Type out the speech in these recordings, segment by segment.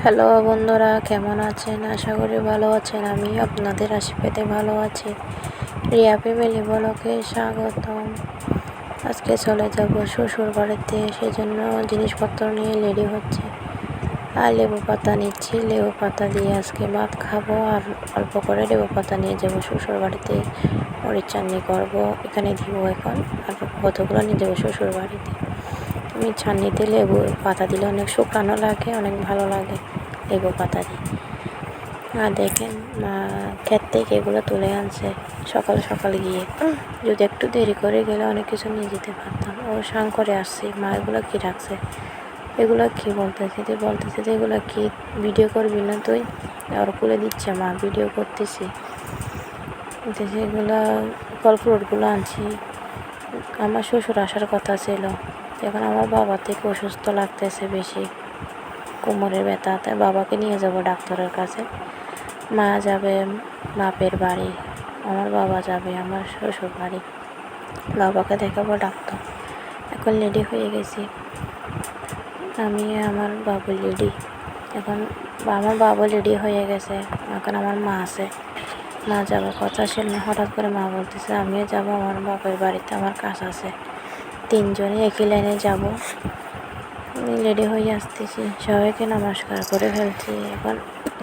Hello বন্ধুরা, কেমন আছেন? আশা করি ভালো আছেন। আমি আপনাদের আশীর্বাদে ভালো আছি। রিয়া ফ্যামিলি ব্লগে স্বাগতম। আজকে চলে যাব শ্বশুর বাড়িতে, সেজন্য জিনিসপত্র নিয়ে রেডি হচ্ছে। আর লেবু পাতা নিচ্ছি, লেবু পাতা দিয়ে আজকে ভাত খাবো। আর অল্প করে লেবু পাতা নিয়ে যাবো শ্বশুর বাড়িতে, মরিচ চাটনি করবো, এখানে দিব এখন। আর কতগুলো নিয়ে যাবো শ্বশুর বাড়িতে। আমি চাটনিতে লেবু পাতা দিলে অনেক শুকানো লাগে, অনেক ভালো লাগে লেবু পাতা দিয়ে। আর দেখেন মা ক্ষেত থেকে এগুলো তুলে আনছে সকাল সকাল গিয়ে। যদি একটু দেরি করে গেলে অনেক কিছু নিয়ে যেতে পারতাম। ও সাং করে আসছি, মা এগুলো কী রাখছে, এগুলো কী বলতেছে যে এগুলো কি ভিডিও করবি না তুই? আর খুলে দিচ্ছে, মা ভিডিও করতেছি। এগুলো ফল ফ্রুটগুলো আনছি। আমার শ্বশুর আসার কথা ছিল, এখন আমার বাবা থেকে অসুস্থ লাগতেছে বেশি, কোমরের ব্যথা, তাই বাবাকে নিয়ে যাব ডাক্তারের কাছে। মা যাবে বাপের বাড়ি, আমার বাবা যাবে আমার শ্বশুর বাড়ি, বাবাকে দেখাবো ডাক্তার। এখন রেডি হয়ে গেছি, আমি আমার বাবু রেডি। এখন আমার বাবু রেডি হয়ে গেছে, এখন আমার মা আছে, মা যাবে কথা ছিল না। হঠাৎ করে মা বলতেছে আমিও যাবো আমার বাপের বাড়িতে, আমার কাজ আছে। তিনজনে একই লাইনে যাব। রেডি হয়ে আসতেছি, সবাইকে নমস্কার করে ফেলছি, এখন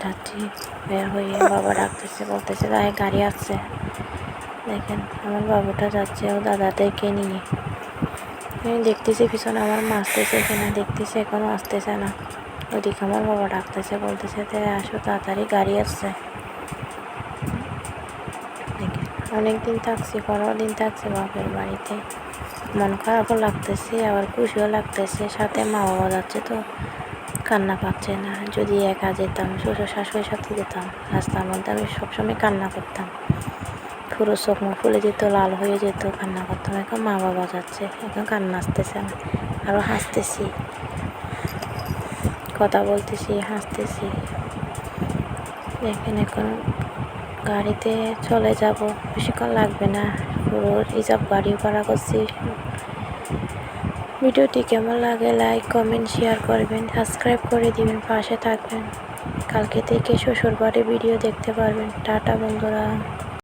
যাচ্ছি বের হয়ে। বাবা ডাকতেছে, বলতেছে তাই গাড়ি আসছে। দেখেন আমার বাবুটা যাচ্ছে ও দাদাদেরকে নিয়ে। আমি দেখতেছি পিছনে আমার মা আসতেছে কিনা, দেখতেছি এখনও আসতেছে না। ওদিকে আমার বাবা ডাকতেছে, বলতেছে তাই আসো তাড়াতাড়ি, গাড়ি আসছে। দেখেন অনেক দিন থাকছি, 15 দিন থাকছি বাপের বাড়িতে। মন খারাপও লাগতেছে আবার খুশিও লাগতেছে, সাথে মা বাবা যাচ্ছে তো কান্না পাচ্ছে না। যদি একা যেতাম, শ্বশুর শাশুড়ির সাথে যেতাম, রাস্তার মধ্যে আমি সবসময় কান্না করতাম, পুরো চোখ মুখ ফুলে যেত, লাল হয়ে যেত, কান্না করতাম। এখন মা বাবা যাচ্ছে, এখন কান্না আসতেছে না, আরও হাসতেছি, কথা বলতেছি, হাসতেছি। দেখেন এখন গাড়িতে চলে যাব, বেশিক্ষণ লাগবে না, পুরো রিজার্ভ গাড়ি ভাড়া করছি। ভিডিওটি কেমন লাগে লাইক কমেন্ট শেয়ার করবেন, সাবস্ক্রাইব করে দিবেন, পাশে থাকবেন। কালকে থেকে শ্বশুর বাড়ির ভিডিও দেখতে পারবেন। টাটা বন্ধুরা।